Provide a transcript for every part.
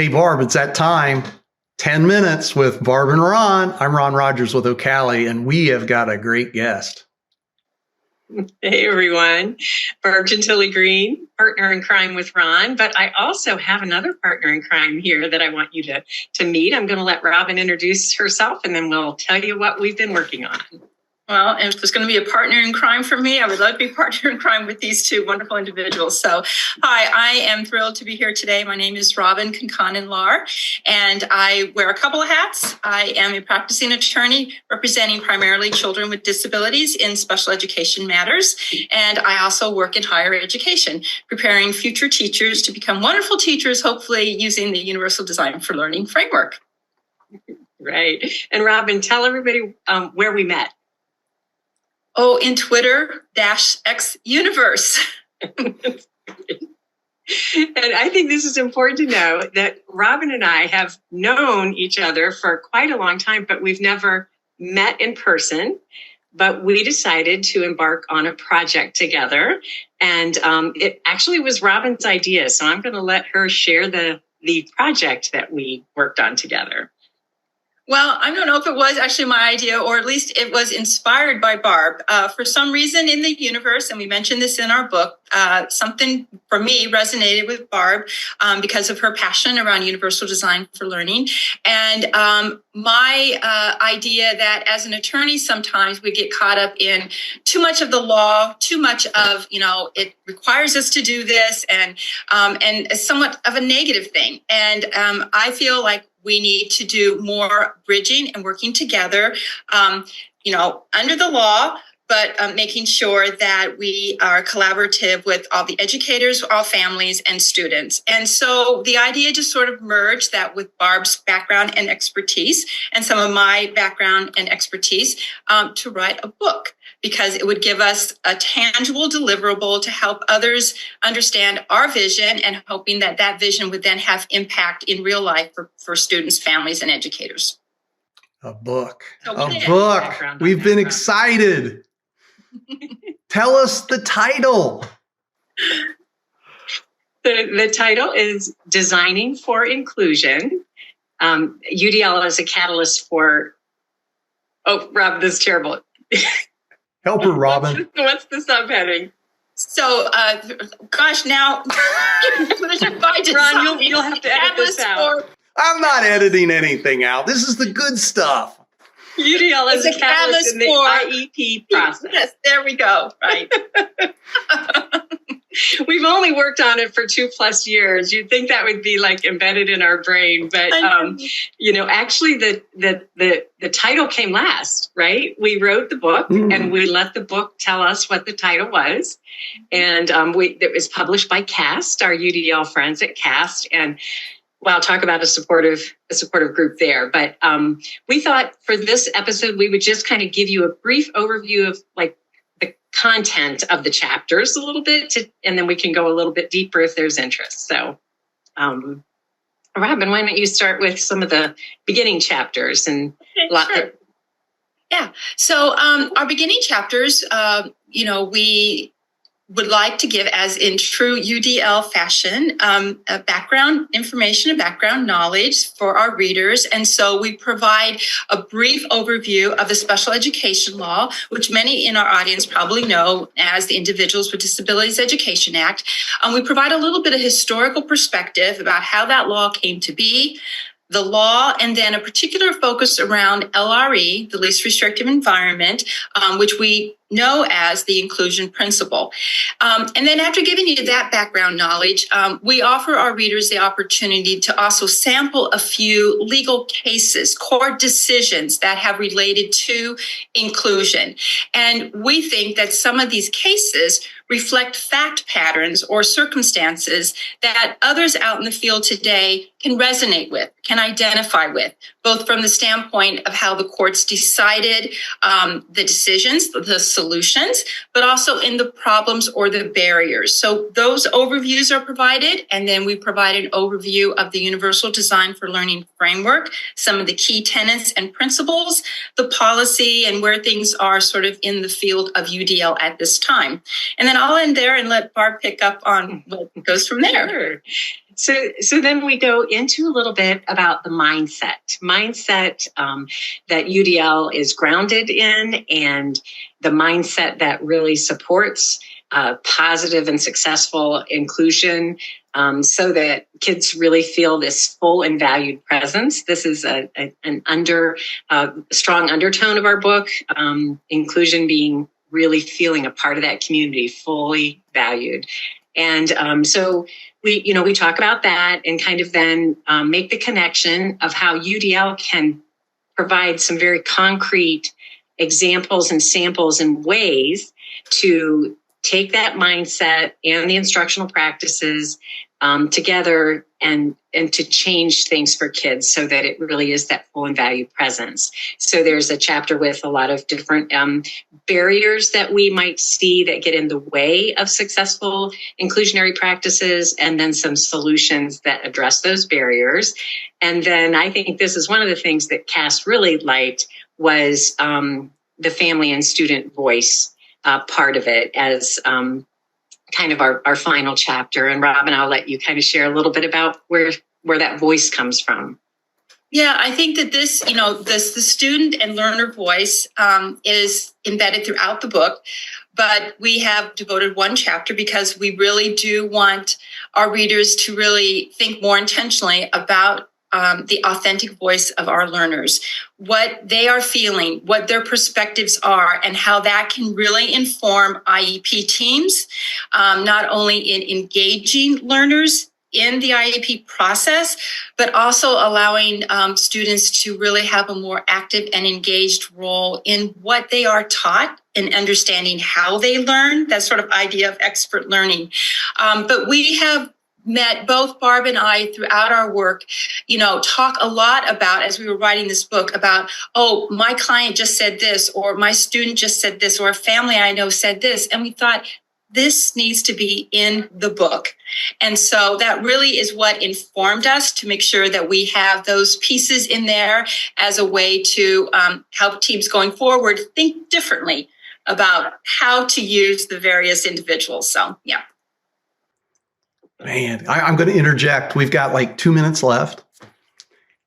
Hey, Barb, it's that time. 10 minutes with Barb and Ron. I'm Ron Rogers with OCALI, and we have got a great guest. Hey, everyone. Barb Cunconan-Lahr, partner in crime with Ron. But I also have another partner in crime here that I want you to meet. I'm going to let Robin introduce herself, and then we'll tell you what we've been working on. Well, if there's going to be a partner in crime for me, I would love to be a partner in crime with these two wonderful individuals. So, hi, I am thrilled to be here today. My name is Robin Cunconan-Lahr, and I wear a couple of hats. I am a practicing attorney representing primarily children with disabilities in special education matters, and I also work in higher education, preparing future teachers to become wonderful teachers, hopefully using the Universal Design for Learning framework. Right. And Robin, tell everybody where we met. Oh, in Twitter-X universe. And I think this is important to know that Robin and I have known each other for quite a long time, but we've never met in person. But we decided to embark on a project together. And it actually was Robin's idea. So I'm going to let her share the project that we worked on together. Well, I don't know if it was actually my idea, or at least it was inspired by Barb. For some reason in the universe, and we mentioned this in our book, something for me resonated with Barb because of her passion around universal design for learning. And my idea that as an attorney, sometimes we get caught up in too much of the law, too much of, it requires us to do this, and somewhat of a negative thing. And I feel like we need to do more bridging and working together, under the law, but making sure that we are collaborative with all the educators, all families, and students. And so the idea just sort of merged that with Barb's background and expertise and some of my background and expertise to write a book, because it would give us a tangible deliverable to help others understand our vision, and hoping that that vision would then have impact in real life for students, families, and educators. A book. So a book. We've been excited. Tell us the title. The title is Designing for Inclusion. UDL is a catalyst for... Oh, Rob, this is terrible. Help her, Robin. What's the subheading? So, now, Ron, you'll have to edit this out. I'm not editing anything out. This is the good stuff. UDL is a catalyst in the IEP process. Yes, there we go. Right. We've only worked on it for 2+ years. You'd think that would be like embedded in our brain, but actually the title came last, right? We wrote the book and we let the book tell us what the title was, and it was published by CAST, our UDL friends at CAST, and I'll talk about a supportive group there. But we thought for this episode we would just kind of give you a brief overview of like the content of the chapters a little bit, and then we can go a little bit deeper if there's interest. So, Robin, why don't you start with some of the beginning chapters and Sure. Yeah. So our beginning chapters, we would like to give, as in true UDL fashion, a background information, a background knowledge for our readers. And so we provide a brief overview of the special education law, which many in our audience probably know as the Individuals with Disabilities Education Act. We provide a little bit of historical perspective about how that law came to be, the law, and then a particular focus around LRE, the least restrictive environment, which we know as the inclusion principle. And then after giving you that background knowledge, we offer our readers the opportunity to also sample a few legal cases, court decisions that have related to inclusion. And we think that some of these cases reflect fact patterns or circumstances that others out in the field today can resonate with, can identify with, both from the standpoint of how the courts decided the decisions, the solutions, but also in the problems or the barriers. So those overviews are provided, and then we provide an overview of the Universal Design for Learning framework, some of the key tenets and principles, the policy, and where things are sort of in the field of UDL at this time. And then I'll end there and let Barb pick up on what goes from there. Sure. So then we go into a little bit about the mindset that UDL is grounded in, and the mindset that really supports positive and successful inclusion, so that kids really feel this full and valued presence. This is an strong undertone of our book, inclusion being really feeling a part of that community, fully valued. And so we talk about that and kind of then make the connection of how UDL can provide some very concrete examples and samples and ways to take that mindset and the instructional practices together and to change things for kids so that it really is that full and valued presence. So there's a chapter with a lot of different barriers that we might see that get in the way of successful inclusionary practices, and then some solutions that address those barriers. And then I think this is one of the things that Cass really liked was the family and student voice part of it as kind of our final chapter. And Robin, I'll let you kind of share a little bit about where that voice comes from. Yeah, I think that this, the student and learner voice is embedded throughout the book, but we have devoted one chapter because we really do want our readers to really think more intentionally about the authentic voice of our learners, what they are feeling, what their perspectives are, and how that can really inform IEP teams, not only in engaging learners in the IEP process, but also allowing students to really have a more active and engaged role in what they are taught and understanding how they learn, that sort of idea of expert learning. But we have met, both Barb and I, throughout our work, talk a lot about, as we were writing this book, about, oh, my client just said this, or my student just said this, or a family I know said this. And we thought, this needs to be in the book. And so that really is what informed us to make sure that we have those pieces in there as a way to help teams going forward think differently about how to use the various individuals. So, yeah. Man, I'm going to interject. We've got like 2 minutes left.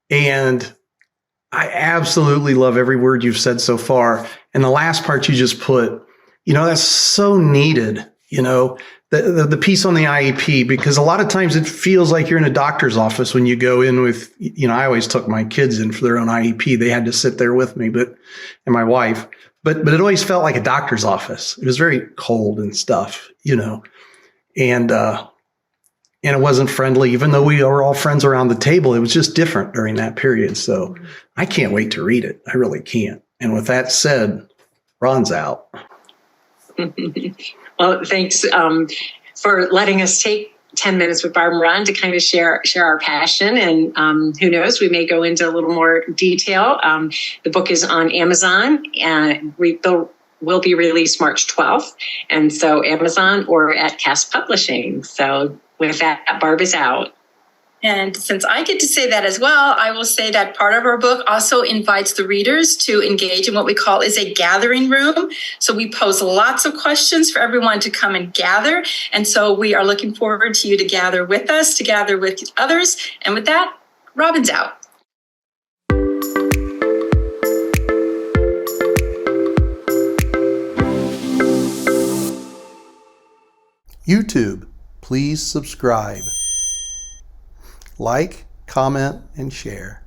And I absolutely love every word you've said so far. And the last part you just put, that's so needed, the piece on the IEP, because a lot of times it feels like you're in a doctor's office when you go in with, I always took my kids in for their own IEP. They had to sit there with me, and my wife, but it always felt like a doctor's office. It was very cold and stuff, and it wasn't friendly, even though we were all friends around the table. It was just different during that period. So I can't wait to read it. I really can't. And with that said, Ron's out. Well, thanks for letting us take 10 minutes with Barb and Ron to kind of share our passion. And who knows, we may go into a little more detail. The book is on Amazon, and will be released March 12th. And so Amazon or at Cass Publishing. So with that, Barb is out. And since I get to say that as well, I will say that part of our book also invites the readers to engage in what we call is a gathering room. So we pose lots of questions for everyone to come and gather. And so we are looking forward to you to gather with us, to gather with others. And with that, Robin's out. YouTube, please subscribe. Like, comment, and share.